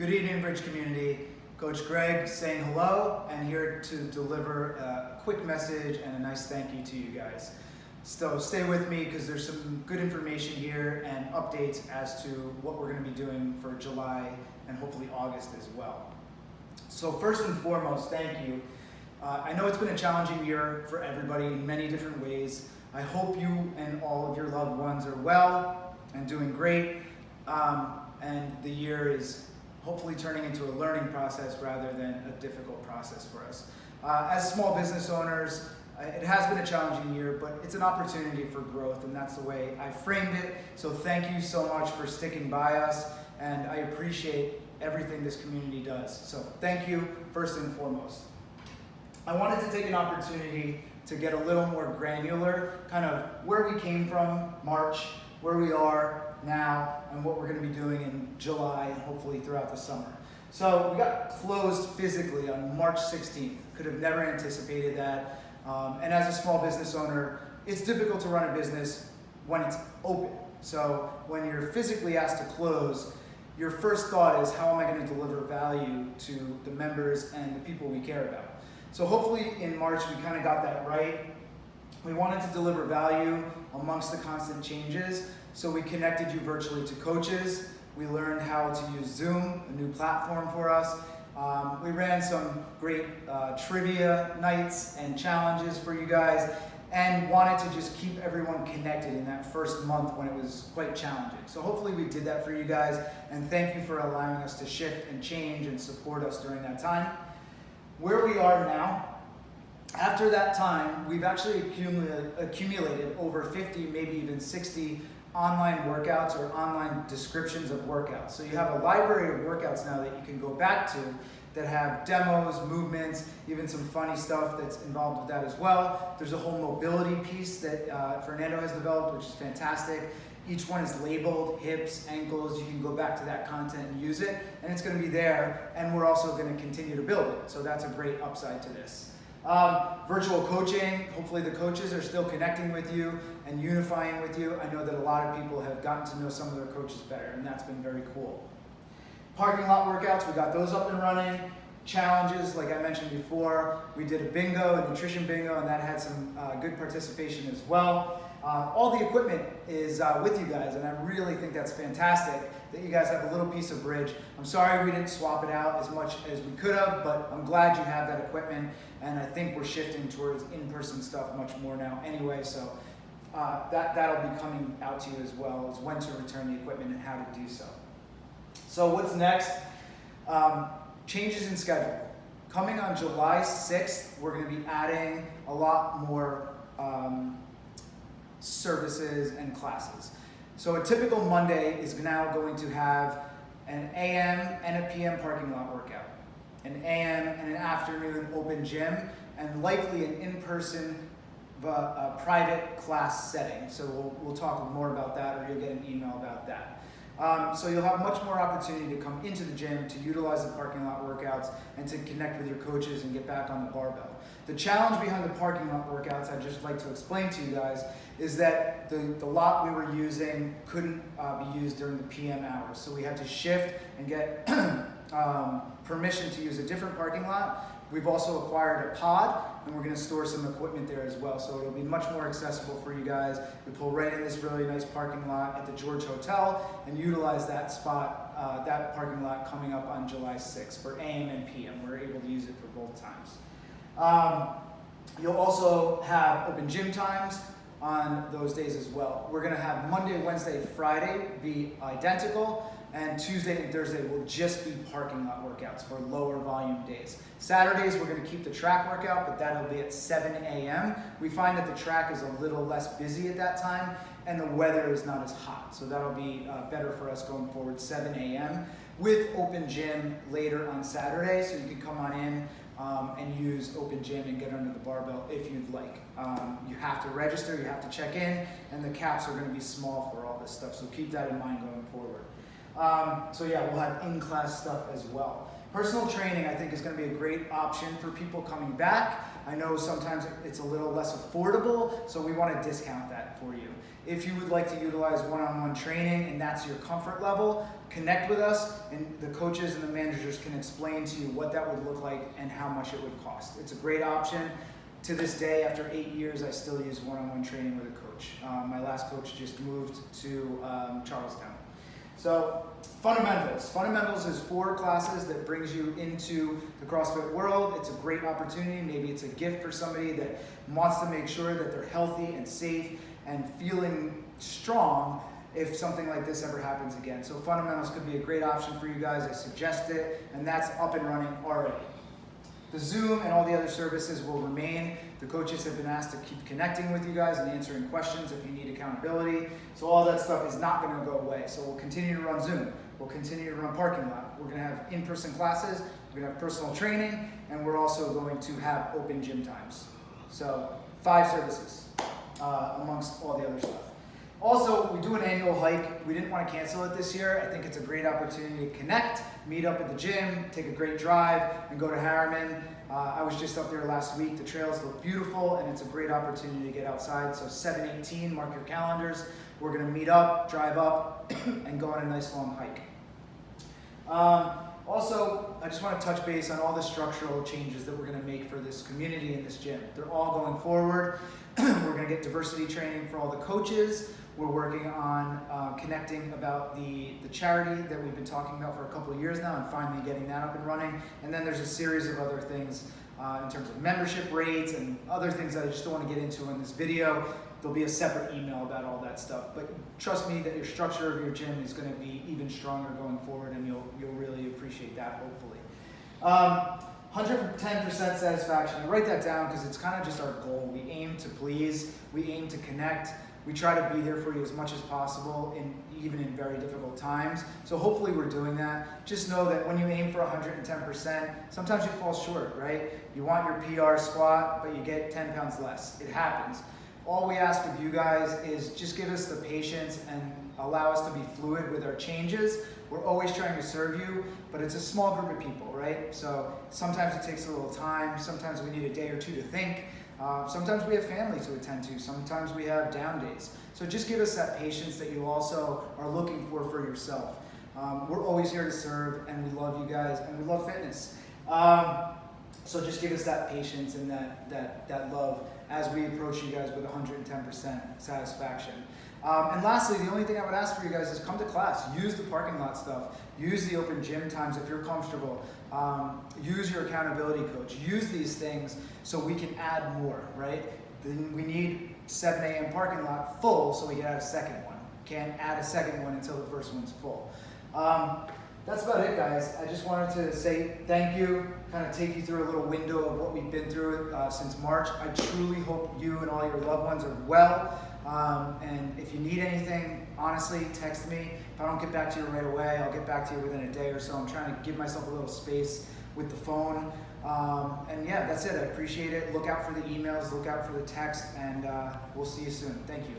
Good evening, Bridge community. Coach Greg saying hello and here to deliver a quick message and a nice thank you to you guys. So stay with me because there's some good information here and updates as to what we're going to be doing for July and hopefully August as well. So first and foremost, thank you. I know it's been a challenging year for everybody in many different ways. I hope you and all of your loved ones are well and doing great. And the year is hopefully turning into a learning process rather than a difficult process for us. As small business owners, it has been a challenging year, but it's an opportunity for growth, and that's the way I framed it. So thank you so much for sticking by us, and I appreciate everything this community does. So thank you, first and foremost. I wanted to take an opportunity to get a little more granular, kind of where we came from, March, where we are now, and what we're going to be doing in July and hopefully throughout the summer. So we got closed physically on March 16th. Could have never anticipated that. And as a small business owner, it's difficult to run a business when it's open. So when you're physically asked to close, your first thought is, how am I going to deliver value to the members and the people we care about? So hopefully in March we kind of got that right. We wanted to deliver value amongst the constant changes, so we connected you virtually to coaches. We learned how to use Zoom, a new platform for us. We ran some great trivia nights and challenges for you guys, and wanted to just keep everyone connected in that first month when it was quite challenging. So hopefully we did that for you guys, and thank you for allowing us to shift and change and support us during that time. Where we are now, after that time, we've actually accumulated over 50, maybe even 60 online workouts or online descriptions of workouts. So you have a library of workouts now that you can go back to that have demos, movements, even some funny stuff that's involved with that as well. There's a whole mobility piece that Fernando has developed, which is fantastic. Each one is labeled, hips, ankles. You can go back to that content and use it, and it's going to be there, and we're also going to continue to build it. So that's a great upside to this. Virtual coaching, hopefully the coaches are still connecting with you and unifying with you. I know that a lot of people have gotten to know some of their coaches better, and that's been very cool. Parking lot workouts, we got those up and running. Challenges, like I mentioned before, we did a bingo, a nutrition bingo, and that had some good participation as well. All the equipment is with you guys, and I really think that's fantastic that you guys have a little piece of Bridge. I'm sorry we didn't swap it out as much as we could have, but I'm glad you have that equipment, and I think we're shifting towards in-person stuff much more now anyway, so that'll be coming out to you as well, as when to return the equipment and how to do so. So what's next? Changes in schedule. Coming on July 6th, we're going to be adding a lot more services and classes. So a typical Monday is now going to have an AM and a PM parking lot workout, an AM and an afternoon open gym, and likely an in-person private class setting. So we'll talk more about that, or you'll get an email about that. So you'll have much more opportunity to come into the gym, to utilize the parking lot workouts, and to connect with your coaches and get back on the barbell. The challenge behind the parking lot workouts, I'd just like to explain to you guys, is that the lot we were using couldn't be used during the PM hours. So we had to shift and get permission to use a different parking lot. We've also acquired a pod, and we're going to store some equipment there as well. So it'll be much more accessible for you guys. We pull right in this really nice parking lot at the George Hotel and utilize that spot, that parking lot coming up on July 6th for AM and PM. We're able to use it for both times. You'll also have open gym times on those days as well. We're going to have Monday, Wednesday, Friday be identical, and Tuesday and Thursday will just be parking lot workouts for lower volume days. Saturdays, we're going to keep the track workout, but that'll be at 7 a.m. We find that the track is a little less busy at that time, and the weather is not as hot. So that'll be better for us going forward, 7 a.m. with open gym later on Saturday, so you can come on in and use open gym and get under the barbell if you'd like. You have to register, you have to check in, and the caps are going to be small for all this stuff, so keep that in mind going forward. So yeah, we'll have in-class stuff as well. Personal training, I think, is going to be a great option for people coming back. I know sometimes it's a little less affordable, so we want to discount that for you. If you would like to utilize one-on-one training and that's your comfort level, connect with us and the coaches and the managers can explain to you what that would look like and how much it would cost. It's a great option. To this day, after 8 years, I still use one-on-one training with a coach. My last coach just moved to Charlestown. So fundamentals. Fundamentals is 4 classes that brings you into the CrossFit world. It's a great opportunity. Maybe it's a gift for somebody that wants to make sure that they're healthy and safe and feeling strong if something like this ever happens again. So fundamentals could be a great option for you guys. I suggest it, and that's up and running already. The Zoom and all the other services will remain. The coaches have been asked to keep connecting with you guys and answering questions if you need accountability. So all that stuff is not going to go away. So we'll continue to run Zoom. We'll continue to run parking lot. We're going to have in-person classes. We're going to have personal training, and we're also going to have open gym times. So 5 services amongst all the other stuff. Also, we do an annual hike. We didn't want to cancel it this year. I think it's a great opportunity to connect, meet up at the gym, take a great drive, and go to Harriman. I was just up there last week. The trails look beautiful, and it's a great opportunity to get outside. So 7/18, mark your calendars. We're going to meet up, drive up, and go on a nice long hike. Also, I just want to touch base on all the structural changes that we're going to make for this community and this gym. They're all going forward. We're going to get diversity training for all the coaches. We're working on connecting about the charity that we've been talking about for a couple of years now and finally getting that up and running. And then there's a series of other things in terms of membership rates and other things that I just don't want to get into in this video. There'll be a separate email about all that stuff. But trust me that your structure of your gym is going to be even stronger going forward, and you'll really appreciate that, hopefully. 110% satisfaction. I write that down because it's kind of just our goal. We aim to please. We aim to connect. We try to be there for you as much as possible, even in very difficult times. So hopefully we're doing that. Just know that when you aim for 110%, sometimes you fall short, right? You want your PR squat, but you get 10 pounds less. It happens. All we ask of you guys is just give us the patience and allow us to be fluid with our changes. We're always trying to serve you, but it's a small group of people, right? So sometimes it takes a little time. Sometimes we need a day or two to think. Sometimes we have family to attend to. Sometimes we have down days. So just give us that patience that you also are looking for yourself. We're always here to serve, and we love you guys, and we love fitness. So just give us that patience and that love as we approach you guys with 110% satisfaction. And lastly, the only thing I would ask for you guys is come to class. Use the parking lot stuff. Use the open gym times if you're comfortable. Use your accountability coach. Use these things so we can add more, right? Then we need 7 a.m. parking lot full so we can add a second one. Can't add a second one until the first one's full. That's about it, guys. I just wanted to say thank you, kind of take you through a little window of what we've been through since March. I truly hope you and all your loved ones are well. And if you need anything, honestly, text me. If I don't get back to you right away, I'll get back to you within a day or so. I'm trying to give myself a little space with the phone. And yeah, that's it. I appreciate it. Look out for the emails, look out for the text, and we'll see you soon. Thank you.